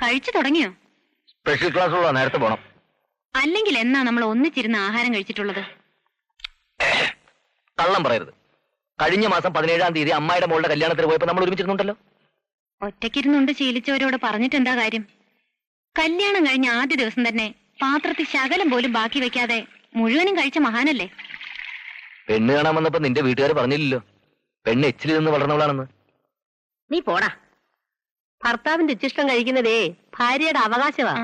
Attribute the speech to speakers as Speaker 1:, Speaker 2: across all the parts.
Speaker 1: കഴിച്ചു തുടങ്ങിയോ?
Speaker 2: Special class ഉള്ള നേരത്തെ പോണം.
Speaker 1: അല്ലെങ്കിൽ എന്നാ നമ്മൾ ഒന്നിച്ചിരുന്ന് ആഹാരം കഴിച്ചിട്ടുള്ളത്?
Speaker 2: കള്ളം പറയരുത്. കഴിഞ്ഞ മാസം 17-ാം തീയതി അമ്മായിയുടെ മോളുടെ കല്യാണത്തിന് പോയപ്പോ നമ്മൾ ഒരുമിച്ചിരുന്നുണ്ടല്ലോ.
Speaker 1: ഒറ്റയ്ക്കിരുന്നുണ്ട് ശീലിച്ചവരോട് പറഞ്ഞിട്ട് എന്താ കാര്യം? കല്യാണം കഴിഞ്ഞ ആദ്യ ദിവസം തന്നെ പാത്രത്തിൽ ശകലം പോലും ബാക്കി വെക്കാതെ മുഴുവനും കഴിച്ച മഹാനല്ലേ.
Speaker 2: പെണ്ണ് കാണാൻ വന്നപ്പോ നിന്റെ വീട്ടുകാർ പറഞ്ഞില്ലല്ലോ പെണ്ണ് എച്ചിൽ നിന്ന് വളർന്നവളാണെന്ന്.
Speaker 3: നീ പോടാ. ഭർത്താവിന്റെ ഇച്ചിഷ്ടം കഴിക്കുന്നതേ ഭാര്യയുടെ അവകാശമാ.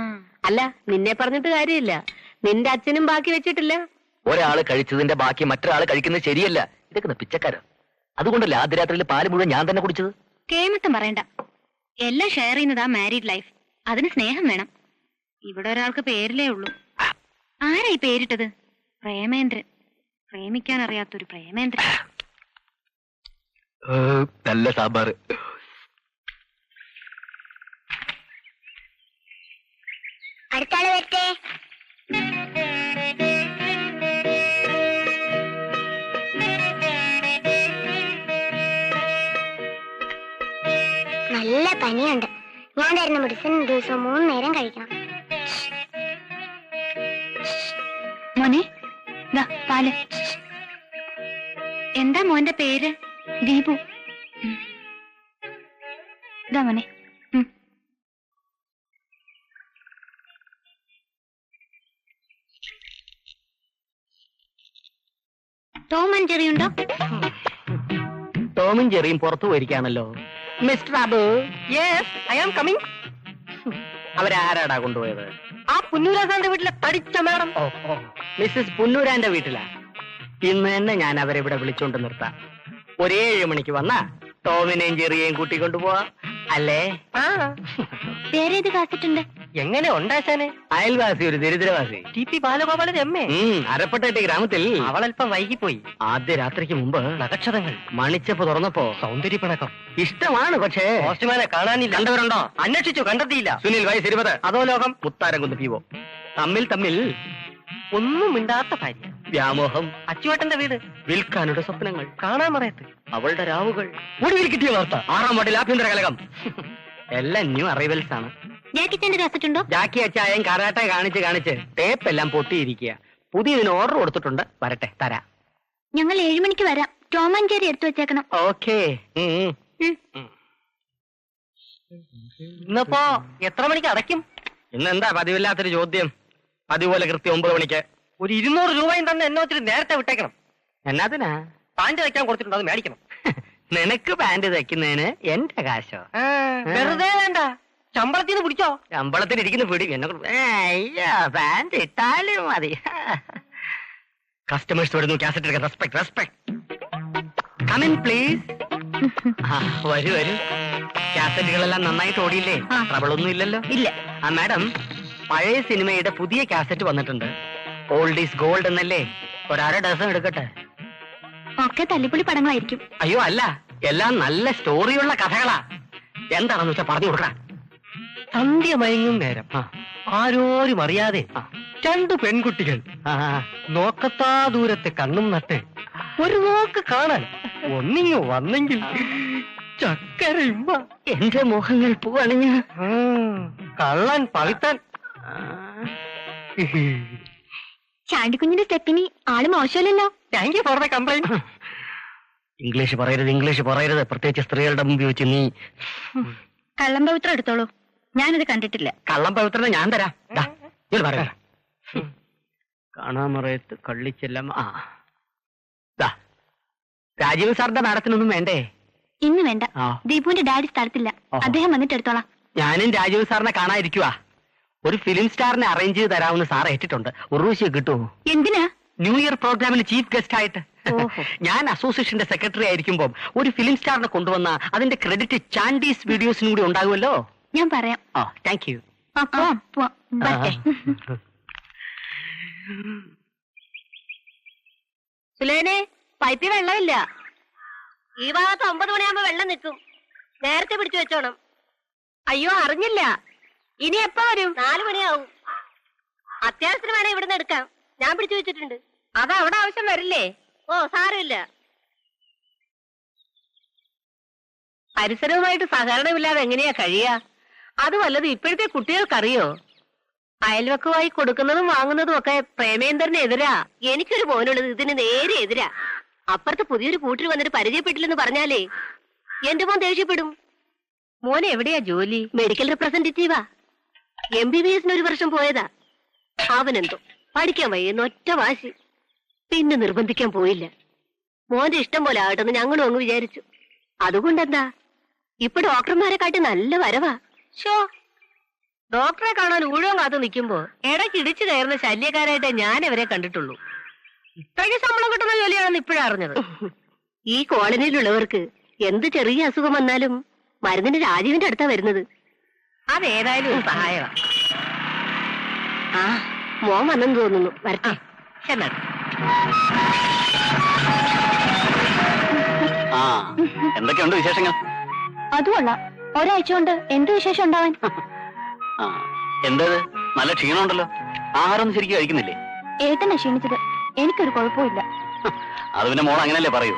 Speaker 3: അല്ല, നിന്നെ പറഞ്ഞിട്ട് കാര്യമില്ല. നിന്റെ അച്ഛനും ബാക്കി വെച്ചിട്ടില്ല.
Speaker 2: ഒരാള് കഴിച്ചതിന്റെ ബാക്കി മറ്റൊരാള് കഴിക്കുന്നത് ശരിയല്ല. ഇതൊക്കെ പിച്ചക്കാരാ. അതുകൊണ്ടല്ലേ ആദ്യ രാത്രിയിൽ പാല് മുഴുവൻ ഞാൻ തന്നെ കുടിച്ചത്.
Speaker 1: കേമത്തം പറയണ്ട. എല്ലാം ഷെയർ ചെയ്യുന്നതാ മാരീഡ് ലൈഫ്. അതിന് സ്നേഹം വേണം. ഇവിടെ ഒരാൾക്ക് പേരിലേ ഉള്ളൂ. ആരായി പേരിട്ടത്? പ്രേമേന്ദ്രൻ. പ്രേമിക്കാൻ അറിയാത്തൊരു പ്രേമേന്ദ്രൻ.
Speaker 2: നല്ല സാമ്പാർ.
Speaker 4: അടുത്താള് വരട്ടെ. നല്ല പനിയുണ്ട്. ഞാൻ തരുന്ന മെഡിസിൻ ദിവസം 3 നേരം കഴിക്കണം.
Speaker 1: മോനെ ദാ പാല്. എന്താ മോന്റെ പേര്? ദീപു. ഇതാ മോനെ. ടോം ആൻഡ് ജെറി ഉണ്ടോ?
Speaker 3: ടോമും ജെറിയും പുറത്തു പോയിരിക്കാണല്ലോ. Mister Abu. Yes, I am coming. അവരാരാടാ കൊണ്ടുപോയത്? ആ പുന്നൂരാന്റെ വീട്ടിലെ തടിച്ച മേഡം. മിസ്സസ് പുന്നൂരാന്റെ വീട്ടിലാ. ഇന്ന് തന്നെ ഞാൻ അവരെ ഇവിടെ വിളിച്ചോണ്ട് നിർത്താം. ഒരേ 7 മണിക്ക് വന്നാ ടോമിനെയും ജെറിയെയും കൂട്ടിക്കൊണ്ടുപോവാ അല്ലേ?
Speaker 1: വേറെ ഏത് കാസറ്റുണ്ട്?
Speaker 3: എങ്ങനെ ഉണ്ടാശാനെ? അയൽവാസി, ഒരു ദരിദ്രവാസി. T P Balagopalan M A. അരപ്പട്ടേട്ടി ഗ്രാമത്തിൽ അവളല്പം വൈകിപ്പോയി. ആദ്യ രാത്രിക്ക് മുമ്പ് നക്ഷത്രങ്ങൾ മണിച്ചപ്പ് തുറന്നപ്പോ സൗന്ദര്യപ്പിണക്കം. ഇഷ്ടമാണ്, പക്ഷേ പോസ്റ്റ്മാനെ കാണാനില്ല. കണ്ടവരുണ്ടോ? അന്വേഷിച്ചു, കണ്ടെത്തിയില്ല. സുനിൽ വയസ്സ് 20. അതോ ലോകം മുത്താരം കുന്ന് പീവോ. തമ്മിൽ ഒന്നും മിണ്ടാത്ത ഭാര്യ. വ്യാമോഹം. അച്ചുവേട്ടന്റെ വീട്. വിൽക്കാനുടെ സ്വപ്നങ്ങൾ. കാണാമറയത്ത് അവളുടെ രാവുകൾ. ഒടുവിൽ കിട്ടിയ വാർത്ത 6-ാം വാർഡിൽ ആഭ്യന്തര കലകം. എല്ലാം ന്യൂ അറൈവൽസ് ആണ്.
Speaker 1: ജാക്കിച്ചന്റെ കാസറ്റ് ഉണ്ടോ?
Speaker 3: ജാക്കി അച്ചായം കരാട്ട കാണിച്ച് ടേപ്പ് എല്ലാം പൊട്ടിയിരിക്കുക. പുതിയതിന് ഓർഡർ കൊടുത്തിട്ടുണ്ട്. വരട്ടെ, തരാം.
Speaker 1: ഞങ്ങൾ 7 മണിക്ക് വരാം. ടോം ആൻഡ് ജെറി എടുത്തു വെച്ചേക്കണം.
Speaker 3: ഓക്കേ. ഇന്നിപ്പോ എത്ര മണിക്ക് അടയ്ക്കും? ഇന്നെന്താ പതിവില്ലാത്തൊരു ചോദ്യം? അതുപോലെ കൃത്യം 9 മണിക്ക്. ഒരു 200 രൂപയും തന്നെ എന്നെ വെച്ചിട്ട് നേരത്തെ വിട്ടേക്കണം. എന്നാത്തിനാ? പാന്റ് തയ്ക്കാൻ കൊടുത്തിട്ടുണ്ട്, അത് മേടിക്കണം. നിനക്ക് പാന്റ് തയ്ക്കുന്നതിന് എന്റെ കാശോ? വെറുതെ വേണ്ട, ശമ്പളത്തിന് പിടിച്ചോ. ശമ്പളത്തിന് ഇരിക്കുന്ന പിടി എന്നെ. പാന്റ് ഇട്ടാലും മതി. കസ്റ്റമേഴ്സ് വരുന്നു. കാസറ്റ് എടുക്കാൻ. റെസ്പെക്ട്. Come in please. വരൂ. കാസറ്റുകളെല്ലാം നന്നായിട്ട് ഓടിയില്ലേ? ട്രബിളൊന്നും ഇല്ലല്ലോ? ഇല്ല. ആ മാഡം, പഴയ സിനിമയുടെ പുതിയ കാസറ്റ് വന്നിട്ടുണ്ട്. ഓൾഡ് ഈസ് ഗോൾഡ് എന്നല്ലേ? ഒരര ഡസൻ എടുക്കട്ടെ?
Speaker 1: ഒക്കെ തല്ലിപ്പൊളി പടങ്ങളായിരിക്കും.
Speaker 3: അയ്യോ അല്ല, എല്ലാം നല്ല സ്റ്റോറിയുള്ള കഥകളാ. എന്താണെന്ന് വെച്ചാ പറഞ്ഞു കൊടുക്കാം. സന്ധ്യ മയങ്ങും നേരം ആരോരും അറിയാതെ 2 പെൺകുട്ടികൾ നോക്കത്താ ദൂരത്തെ കണ്ണും നട്ട് ഒരു നോക്ക് കാണാൻ ഒന്നിങ്ങു വന്നെങ്കിൽ ചക്കരയുമ്പ. എന്റെ മോഹങ്ങൾ പൂവണിഞ്ഞ് കള്ളൻ പവിത്താൻ.
Speaker 1: ചാണ്ടിക്കുഞ്ഞിന്റെ സ്റ്റെപ്പിനി ആള് മോശമല്ലല്ലോ.
Speaker 3: Thank you for the complaint. English പറയരുത്, പ്രത്യേകിച്ച് സ്ത്രീകളുടെ മുമ്പിൽ വെച്ച്. നീ
Speaker 1: കള്ളം പവിത്രം എടുത്തോളൂ. ഞാനത് കണ്ടിട്ടില്ല.
Speaker 3: കള്ളം പവിത്രനെ ഞാൻ തരാം. പറയാ കാണാമറയത്ത് കള്ളിച്ചെല്ലാം. രാജീവ് സാറിന്റെ മാഡത്തിനൊന്നും വേണ്ടേ?
Speaker 1: ഇന്ന് വേണ്ട. ദീപുവിന്റെ ഡാഡി സ്ഥലത്തില്ല. അദ്ദേഹം വന്നിട്ട് എടുത്തോളാം.
Speaker 3: ഞാനും രാജീവ് സാറിനെ കാണാതിരിക്കുവാ. ഒരു ഫിലിം സ്റ്റാറിനെ അറേഞ്ച് ചെയ്ത് തരാമെന്ന് സാർ ഏറ്റിട്ടുണ്ട്. ഉറൂശിയെ കിട്ടുമോ?
Speaker 1: എന്തിനാ?
Speaker 3: ന്യൂ ഇയർ പ്രോഗ്രാമിന് ചീഫ് ഗസ്റ്റ് ആയിട്ട്. ഞാൻ അസോസിയേഷന്റെ സെക്രട്ടറി ആയിരിക്കുമ്പോൾ ഒരു ഫിലിം സ്റ്റാറിനെ കൊണ്ടുവന്ന അതിന്റെ ക്രെഡിറ്റ് ചാൻഡീസ് വീഡിയോസിനും കൂടി ഉണ്ടാകുമല്ലോ.
Speaker 1: ഞാൻ പറയാം.
Speaker 3: Thank you.
Speaker 4: സുലേനെ, പൈപ്പിൽ വെള്ളമില്ല. ഈ ഭാഗത്ത് 9 മണിയാകുമ്പോ വെള്ളം നിൽക്കും. നേരത്തെ പിടിച്ചു വെച്ചോണം. അയ്യോ, അറിഞ്ഞില്ല. ഇനി എപ്പ വരും? 4 മണിയാവും. അത്യാവശ്യത്തിന് വേണേ ഇവിടുന്ന് എടുക്കാം. ഞാൻ പിടിച്ചു വെച്ചിട്ടുണ്ട്. അത് അവിടെ ആവശ്യം വരില്ലേ? ഓ, സാരമില്ല. പരിസരവുമായിട്ട് സഹകരണമില്ലാതെ എങ്ങനെയാ കഴിയാ? അത് വല്ലതും ഇപ്പോഴത്തെ കുട്ടികൾക്കറിയോ? അയൽവക്കമായി കൊടുക്കുന്നതും വാങ്ങുന്നതും ഒക്കെ പ്രേമേന്ദ്രന് എതിരാ. എനിക്കൊരു മോനുള്ളത് ഇതിന് നേരെ എതിരാ. അപ്പുറത്ത് പുതിയൊരു കൂട്ടർ വന്നിട്ട് പരിചയപ്പെട്ടില്ലെന്ന് പറഞ്ഞാലേ എന്റെ മോൻ ദേഷ്യപ്പെടും. മോനെ എവിടെയാ ജോലി? മെഡിക്കൽ റെപ്രസെന്റേറ്റീവാ. MBBS ഒരു വർഷം പോയതാ. അവനെന്തോ പഠിക്കാൻ വയ്യെന്ന് ഒറ്റ വാശി. പിന്നെ നിർബന്ധിക്കാൻ പോയില്ല. മോന്റെ ഇഷ്ടം പോലെ ആകട്ടെന്ന് ഞങ്ങളും അങ്ങ് വിചാരിച്ചു. അതുകൊണ്ടെന്താ ഇപ്പൊ ഡോക്ടർമാരെ കാട്ടി നല്ല വരവാ. ഷോ, ഡോക്ടറെ കാണാൻ ഊഴം കാത്തു നിൽക്കുമ്പോ ഇടയ്ക്ക് ഇടിച്ചു കയറുന്ന ശല്യക്കാരായിട്ടേ ഞാൻ ഇവരെ കണ്ടിട്ടുള്ളൂ. ഇത്രയ്ക്ക് ശമ്പളം കിട്ടുന്ന ജോലിയാണെന്ന് ഇപ്പോഴാ അറിഞ്ഞത്. ഈ കോളനിയിലുള്ളവർക്ക് എന്ത് ചെറിയ അസുഖം വന്നാലും മരുന്നിന് രാജീവിന്റെ അടുത്താ വരുന്നത്. അതേതായാലും ഒരു സഹായമാണ്. ആ, മോൻ വന്നെന്ന് തോന്നുന്നു. വരട്ടെ. ചെന്നാ
Speaker 3: എന്തൊക്കെയുണ്ട് വിശേഷങ്ങൾ?
Speaker 1: അതുമല്ല, ഒരാഴ്ച കൊണ്ട് എന്ത് വിശേഷം ഉണ്ടാവാൻ?
Speaker 3: എന്തത് നല്ല ക്ഷീണമുണ്ടല്ലോ. ആഹാരം ഒന്നും ശരിക്കും കഴിക്കുന്നില്ലേ?
Speaker 1: ഏട്ടനെ ക്ഷീണിച്ചത്. എനിക്കൊരു കുഴപ്പമില്ല.
Speaker 3: അത് പിന്നെ മോൾ അങ്ങനല്ലേ പറയൂ.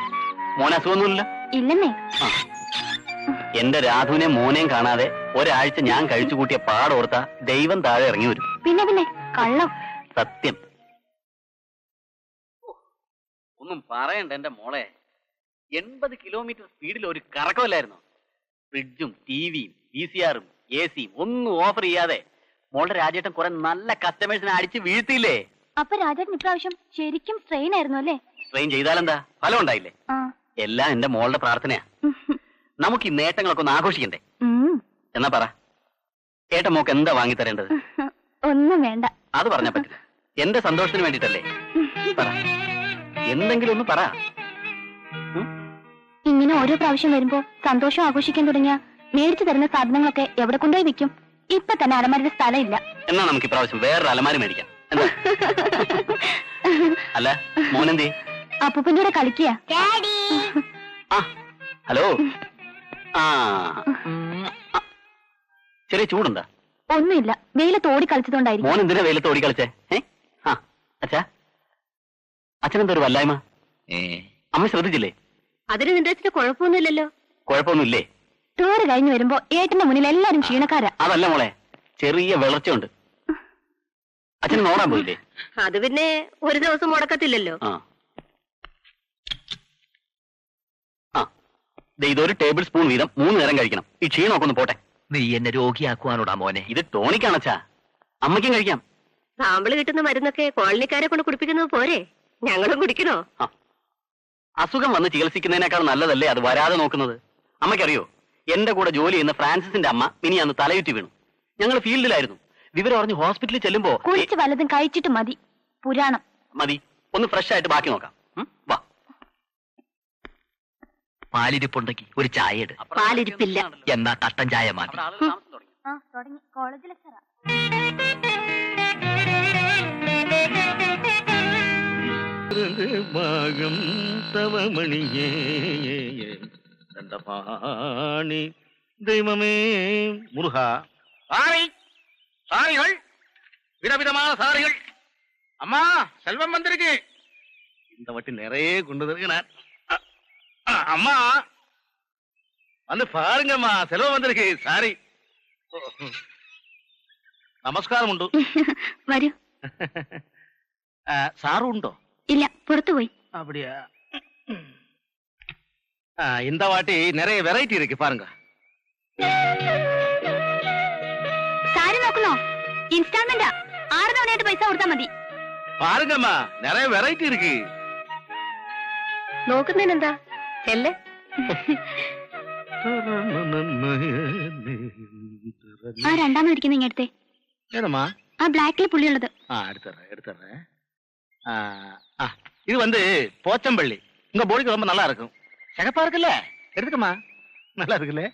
Speaker 3: മോനെ അസുഖമൊന്നുമില്ല?
Speaker 1: ഇല്ലെന്നേ.
Speaker 3: എന്റെ രാധുവിനെ മോനെയും കാണാതെ ഒരാഴ്ച ഞാൻ കഴിച്ചു കൂട്ടിയ പാടോർത്ത ദൈവം താഴെ ഇറങ്ങി വരും.
Speaker 1: പിന്നെ കള്ളം.
Speaker 3: സത്യം. ഒന്നും പറയണ്ട എന്റെ മോളെ. 80 കിലോമീറ്റർ സ്പീഡിൽ ഒരു കറക്കമല്ലായിരുന്നു. ഫ്രിഡ്ജും TVയും VCRും AC ഒന്നും ഓഫർ ചെയ്യാതെ മോളുടെ രാജേട്ടൻ കുറെ നല്ല കസ്റ്റമേഴ്സിനെ അടിച്ച് വീഴ്ത്തിയില്ലേ?
Speaker 1: അപ്പൊ രാജേട്ടൻ ഇപ്രാവശ്യം ശരിക്കും സ്ട്രെയിൻ ആയിരുന്നു അല്ലേ?
Speaker 3: സ്ട്രെയിൻ ചെയ്താലെന്താ, ഫലം ഉണ്ടായില്ലേ? എല്ലാം എന്റെ മോളുടെ പ്രാർത്ഥനയാ. നമുക്ക് ഈ നേട്ടങ്ങളൊക്കെ ഒന്ന് ആഘോഷിക്കണ്ടേ? എന്നാ പറ, ഏട്ടൻ മോക്ക് എന്താ വാങ്ങിത്തരേണ്ടത്?
Speaker 1: ഒന്നും വേണ്ട.
Speaker 3: അത് പറഞ്ഞാ പറ്റില്ല. എന്റെ സന്തോഷത്തിന് വേണ്ടിട്ടല്ലേ? പറ, എന്തെങ്കിലും ഒന്ന് പറ.
Speaker 1: ഇങ്ങനെ ഓരോ പ്രാവശ്യം വരുമ്പോ സന്തോഷം ആഘോഷിക്കാൻ തുടങ്ങിയ മേടിച്ചു തരുന്ന സാധനങ്ങളൊക്കെ എവിടെ കൊണ്ടുപോയി വെക്കും? ഇപ്പൊ തന്നെ അലമാരിയുടെ സ്ഥലം ഇല്ല.
Speaker 3: എന്നാ നമുക്ക് ഇപ്രാവശ്യം വേറൊരു അലമാരി മേടിക്കാം. എന്താ? അല്ല, മോനെന്തേ?
Speaker 1: അപ്പൂപ്പന്റെ കൂടെ കളിക്കുക.
Speaker 3: ഹലോ. ചെറിയ ചൂടുണ്ടാ?
Speaker 1: ഒന്നുമില്ല, വെയിലത്ത് ഓടി കളിച്ചതുകൊണ്ടായിരിക്കും.
Speaker 3: മോൻ എന്തിനാ വെയിലത്ത് ഓടി കളിച്ചേ? അച്ഛാ, അച്ഛനെന്താ ഒരു വല്ലായ്മ? അമ്മ ശ്രദ്ധിച്ചില്ലേ?
Speaker 4: അതിന് നിന്റെ അച്ഛന് കുഴപ്പമൊന്നുമില്ലല്ലോ.
Speaker 3: കുഴപ്പമൊന്നുമില്ലേ?
Speaker 1: ടൂറ് കഴിഞ്ഞു വരുമ്പോ ഏട്ടന്റെ മുന്നിൽ എല്ലാരും ക്ഷീണക്കാരാ.
Speaker 3: അതല്ല മോളെ, ചെറിയ വിളർച്ചയുണ്ട്. അച്ഛന് നോടാൻ പോയില്ലേ?
Speaker 4: അത് പിന്നെ ഒരു ദിവസം മുടക്കത്തില്ലല്ലോ.
Speaker 3: ഇതൊരു ടേബിൾ സ്പൂൺ വീതം 3 നേരം കഴിക്കണം. ഈ ക്ഷീണമൊക്കെ ഒന്ന് പോട്ടെ.
Speaker 2: നീ എന്നെ രോഗിയാക്കുവാനോടാ മോനെ.
Speaker 3: ഇത് ടോണിക്കാണച്ചാ, അമ്മയ്ക്കും കഴിക്കാം.
Speaker 4: സാമ്പിള് കിട്ടുന്ന മരുന്നൊക്കെ കോളനിക്കാരെ കൊണ്ട് കുടിപ്പിക്കുന്നത് പോരെ? ഞങ്ങളും കുടിക്കണോ?
Speaker 3: അസുഖം വന്ന് ചികിത്സിക്കുന്നതിനേക്കാൾ നല്ലതല്ലേ അത് വരാതെ നോക്കുന്നത്? അമ്മയ്ക്കറിയോ, എന്റെ കൂടെ ജോലി ചെയ്യുന്ന ഫ്രാൻസിന്റെ അമ്മ ഇനി അന്ന് തലയുറ്റി വീണു. ഞങ്ങൾ ഫീൽഡിലായിരുന്നു. വിവരം അറിഞ്ഞ് ഹോസ്പിറ്റലിൽ ചെല്ലുമ്പോ
Speaker 1: കുടിച്ച് വല്ലതും കഴിച്ചിട്ട് മതി പുരാണം.
Speaker 3: മതി, ഒന്ന് ഫ്രഷ് ആയിട്ട് ബാക്കി നോക്കാം. വാ.
Speaker 2: പാലിരിപ്പുണ്ടെങ്കിൽ ഒരു ചായ ഇട്.
Speaker 4: പാലിരിപ്പില്ല.
Speaker 2: എന്നാ കട്ടൻ ചായ മാറ്റി.
Speaker 1: കോളേജ് ലെക്ചറാ.
Speaker 5: ഭാഗം തവമണിയേ പാണി ദൈവമേ മുരുക. சாரிகள் விதவிதமான சாரிகள். அம்மா, செல்வம் வந்திருக்கு. இந்த வட்டி நிறைய கொண்டு வருகிறார். அம்மா வந்து பாருங்கம்மா, செல்வம் வந்திருக்கு. சாரி. നമസ്കാരം ഉണ്ട്.
Speaker 1: വരൂ.
Speaker 5: സാറും ഉണ്ടോ?
Speaker 1: ഇല്ല, പുറത്തുപോയി.
Speaker 5: அப்படியா? இந்த வாட்டி நிறைய வெரைட்டி இருக்கு பாருங்க.
Speaker 1: സാരി നോക്കുന്നോ? ഇൻസ്റ്റാൾമെന്റാ. 6 തവണയായിട്ട് പൈസ കൊടുത്താൽ മതി.
Speaker 5: பாருங்கம்மா, நிறைய வெரைட்டி இருக்கு.
Speaker 4: നോക്കുന്നതിനെന്താ? ചെല്ലേ.
Speaker 1: ആ രണ്ടാമതിരിക്കുന്ന ഇങ്ങടുത്തെ.
Speaker 5: ஏனம்மா?
Speaker 1: ആ ബ്ലാക്കിൽ പുള്ളിയുള്ളത്.
Speaker 5: எடுத்துறேன். இது வந்து போச்சம்பள்ளி. உங்க போடிக்கு ரொம்ப நல்லா இருக்கும். சிகப்பா இருக்குல்ல, எடுத்துக்கம்மா. நல்லா இருக்குல்ல.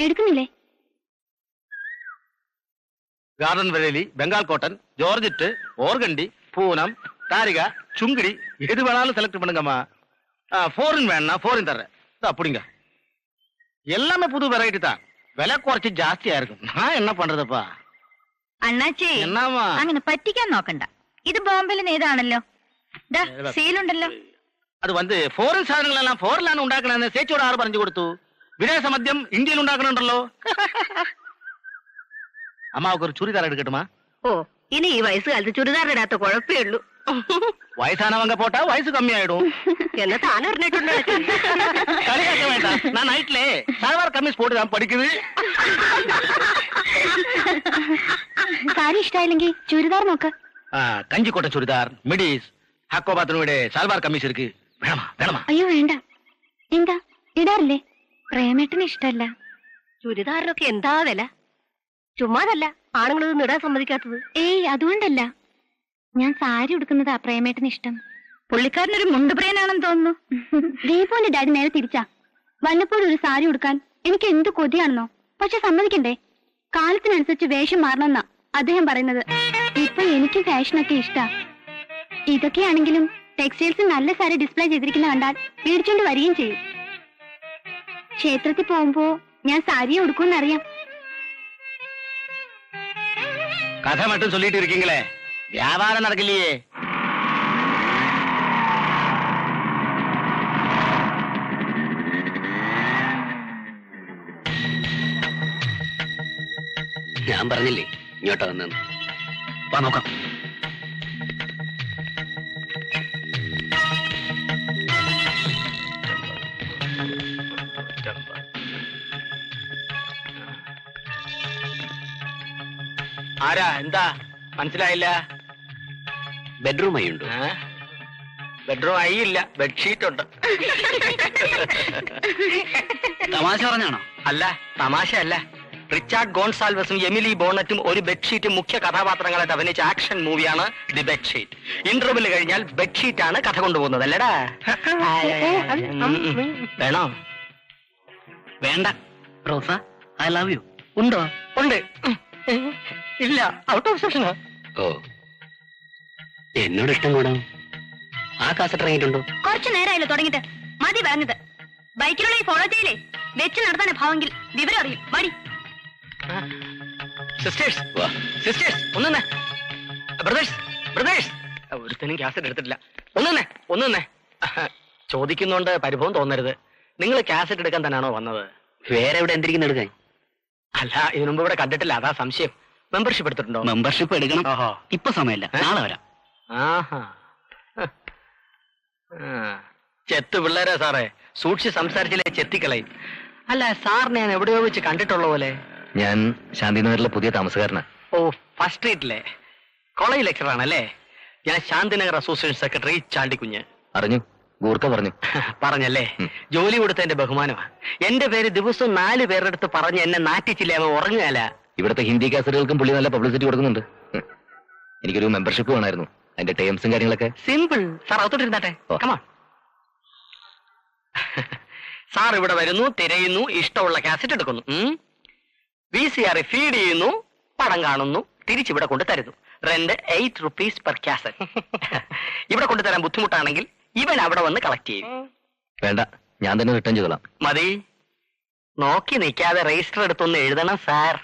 Speaker 1: എടുക്കുന്നില്ലേ?
Speaker 5: Garden Vareli, Bengal cotton, georgette, organdy, Poonam, தாரிகா, சுங்கிடி, எது வேணாலும் செலக்ட் பண்ணுங்கம்மா. ஃபாரின் வேணா ஃபாரின் தர்றேன். அப்படிங்க எல்லாமே புது வெரைட்டி தான். விலை കുറച്ച് ജാസ്തിയാ இருக்கும். நான் என்ன பண்றதுப்பா?
Speaker 1: അണ്ണാച്ചി
Speaker 5: എന്നാമാ
Speaker 1: അങ്ങനെ പറ്റിക്കാൻ നോക്കണ്ട. ഇത് ബോംബെയിലെ നേതാണല്ലോ. സീലുണ്ടല്ലോ.
Speaker 5: അത് വന്ന് ഫോറിൻ സാധനങ്ങളെല്ലാം ഫോറിലാണ് ഉണ്ടാക്കണമെന്ന് ചേച്ചിയോട് ആറ് പറഞ്ഞു കൊടുത്തു. വിദേശ മദ്യം ഇന്ത്യയിൽ ഉണ്ടാക്കണുണ്ടല്ലോ. അമ്മാവൊക്കെ ഒരു ചുരിദാർ എടുക്കട്ടുമാ?
Speaker 4: ഓ, ഇനി ഈ വയസ്സുകാലത്ത് ചുരിദാറിടാത്ത കുഴപ്പമേ ഉള്ളൂ.
Speaker 5: വയസ്സാനവങ്ക പോട്ടാ വയസ്സ് കമ്മിയായിടും
Speaker 4: എന്ന് താൻ അറിഞ്ഞിട്ടുണ്ടോ?
Speaker 5: കളിയാക്ക വേണ്ട. ഞാൻ നൈറ്റിലെ സൽവാർ കമ്മീസ് പോട്ട് ഞാൻ പഠിക്കുന്നത്.
Speaker 1: സാരി ഇഷ്ടായില്ലെങ്കിൽ ചുരിദാർ നോക്ക.
Speaker 5: കഞ്ചിക്കോട്ടൻ ചുരിദാർ, മിഡീസ്, ഹക്കോബാത്തിനൂടെ സൽവാർ കമ്മീസ് ഇருக்கு. വേണമാ വേണമാ?
Speaker 1: അയ്യോ വേണ്ട. എന്താ ഇടാറില്ലേ? പ്രേമേട്ടന് ഇഷ്ടല്ല.
Speaker 4: ചുരിദാറിനൊക്കെ എന്താ വില? ചുമ്മാതല്ല ആണുങ്ങളൊന്നും ഇടാൻ സമ്മതിക്കാത്തത്.
Speaker 1: ഏയ് അതുകൊണ്ടല്ല, ഞാൻ സാരി ഉടുക്കുന്നതാ പ്രേമേട്ടന് ഇഷ്ടം. പുള്ളിക്കാരനൊരു മുണ്ടുപ്രിയനാണെന്ന് തോന്നുന്നു. ദീപുവിന്റെ ഡാഡി നേരെ തിരിച്ചാ. വല്ലപ്പോഴും ഒരു സാരി ഉടുക്കാൻ എനിക്ക് എന്ത് കൊതിയാണെന്നോ. പക്ഷെ സമ്മതിക്കണ്ടേ, കാലത്തിനനുസരിച്ച് വേഷം മാറണമെന്നാ അദ്ദേഹം പറയുന്നത്. ഇപ്പൊ എനിക്ക് ഫാഷനൊക്കെ ഇഷ്ടാ. ഇതൊക്കെയാണെങ്കിലും ടെക്സ്റ്റൈൽസ് നല്ല സാരി ഡിസ്പ്ലേ ചെയ്തിരിക്കുന്ന കണ്ടാൽ മേടിച്ചോണ്ട് വരികയും ചെയ്യും. ക്ഷേത്രത്തിൽ പോകുമ്പോ ഞാൻ സാരിയെ ഉടുക്കുമെന്നറിയാം.
Speaker 5: കഥ മറ്റും ചൊല്ലിട്ട് ഇരിക്കീங்களே, വ്യാപാരം നടക്കില്ലേ?
Speaker 3: ഞാൻ പറഞ്ഞില്ലേ ഇങ്ങോട്ടാ വന്നെന്ന്. വാ നോക്കാം.
Speaker 5: ആരാ? എന്താ മനസ്സിലായില്ല?
Speaker 3: ബെഡ്റൂം ആയി ഉണ്ടോ?
Speaker 5: ബെഡ്റൂം ആയില്ല, ബെഡ്ഷീറ്റ് ഉണ്ട്.
Speaker 3: തമാശ പറഞ്ഞാണോ?
Speaker 5: അല്ല, തമാശയല്ല. റിച്ചാർഡ് ഗോൺസാൽവസും എമിലി ബോണറ്റും ഒരു ബെഡ്ഷീറ്റ് മുഖ്യ കഥാപാത്രങ്ങളായിട്ട് അഭിനയിച്ച ആക്ഷൻ മൂവിയാണ് ദി ബെഡ്ഷീറ്റ്. ഇന്റർവെൽ കഴിഞ്ഞാൽ ബെഡ്ഷീറ്റ് ആണ് കഥ കൊണ്ടുപോകുന്നത്, അല്ലടാ? വേണോ?
Speaker 3: വേണ്ട. റോസ, ഐ ലവ് യു. ഉണ്ടോ?
Speaker 5: ഉണ്ട്. ഇല്ല, ഔട്ട് ഓഫ് സെഷനാ.
Speaker 3: ഓ, എന്നോട് ഇഷ്ടം കൂടാം. ആ കാസറ്റ് ഇറങ്ങിയിട്ടുണ്ടോ?
Speaker 1: കുറച്ചു നേരമായല്ലോ തുടങ്ങിട്ട്. മതി പറഞ്ഞത്. ബൈക്കിലുള്ള ഫോളോ ചെയ്യില്ലേ, വെച്ച് നടത്താൻ ഭാവമെങ്കിൽ വിവരം അറിയും. മടി.
Speaker 5: സിസ്റ്റേഴ്സ്, സിസ്റ്റേഴ്സ്, ഒന്നേ. ബ്രദേഴ്സ്, ബ്രദേഴ്സ്, ഒരുത്തനും കാസറ്റ് എടുത്തിട്ടില്ല. ഒന്നേ. ചോദിക്കുന്നോണ്ട് പരിഭവം തോന്നരുത്. നിങ്ങൾ കാസറ്റ് എടുക്കാൻ തന്നെയാണോ വന്നത്?
Speaker 3: വേറെ എവിടെ എന്തിരിക്കുന്നു എടുക്കാൻ?
Speaker 5: അല്ല, ഇതിനു മുമ്പ് ഇവിടെ കണ്ടിട്ടില്ല, അതാ സംശയം. മെമ്പർഷിപ്പ് എടുത്തിട്ടുണ്ടോ?
Speaker 3: മെമ്പർഷിപ്പ് എടുക്കണം.
Speaker 5: ഓഹോ,
Speaker 3: ഇപ്പൊ സമയമില്ല, നാളെ വരാം.
Speaker 5: ആഹാ. ചെത്ത് പിള്ളേരാ സാറേ, സൂക്ഷിച്ച് സംസാരിച്ചില്ലേ ചെത്തിക്കളയും. അല്ല, സാറിനെ ഞാൻ എവിടെയോ വെച്ച് കണ്ടിട്ടുള്ള പോലെ.
Speaker 2: ഞാൻ ശാന്തിനഗറിലെ പുതിയ താമസക്കാരനാ.
Speaker 5: ഓ, ഫസ്റ്റ് സ്ട്രീറ്റിലെ കോളേജ് ലെക്ചർ ആണല്ലേ? ഞാൻ ശാന്തിനഗർ അസോസിയേഷൻ സെക്രട്ടറി ചാണ്ടിക്കുഞ്ഞ്.
Speaker 2: അറിഞ്ഞു, ഗൂർക്ക പറഞ്ഞു.
Speaker 5: പറഞ്ഞല്ലേ? ജോലി കൊടുത്തതിന്റെ ബഹുമാനമാണ്. എന്റെ പേര് ദിവസവും 4 പേരുടെ അടുത്ത് പറഞ്ഞ് എന്നെ നാറ്റിച്ചില്ലേ, അവൻ ഉറങ്ങുകയല്ല.
Speaker 2: ഇവിടുത്തെ ഹിന്ദി കാസറ്റുകൾക്കും പുള്ളി നല്ല പബ്ലിസിറ്റി കൊടുക്കുന്നുണ്ട്. എനിക്കൊരു മെമ്പർഷിപ്പ് വേണമായിരുന്നു, അതിന്റെ ടേംസും കാര്യങ്ങളൊക്കെ.
Speaker 5: സിമ്പിൾ. സാർ അകത്തോട്ടിരുന്നാട്ടെ. കമാ. സാർ ഇവിടെ വരുന്നു, തിരയുന്നു, ഇഷ്ടമുള്ള കാസറ്റ് എടുക്കുന്നു, VCR ഫീഡ് ചെയ്യുന്നു, പടം കാണുന്നു, തിരിച്ചിവിടെ കൊണ്ട് തരുന്നു. Rent 8 rupees per cassette. ഇവിടെ കൊണ്ടുതരാൻ ബുദ്ധിമുട്ടാണെങ്കിൽ ഇവൻ അവിടെ വന്ന് കളക്ട് ചെയ്യും.
Speaker 2: വേണ്ട, ഞാൻ തന്നെ റിട്ടേൺ ചെയ്തോളാം.
Speaker 5: മതി. നോക്കി നിൽക്കാതെ രജിസ്റ്റർ എടുത്തൊന്ന് എഴുതണം സാർ.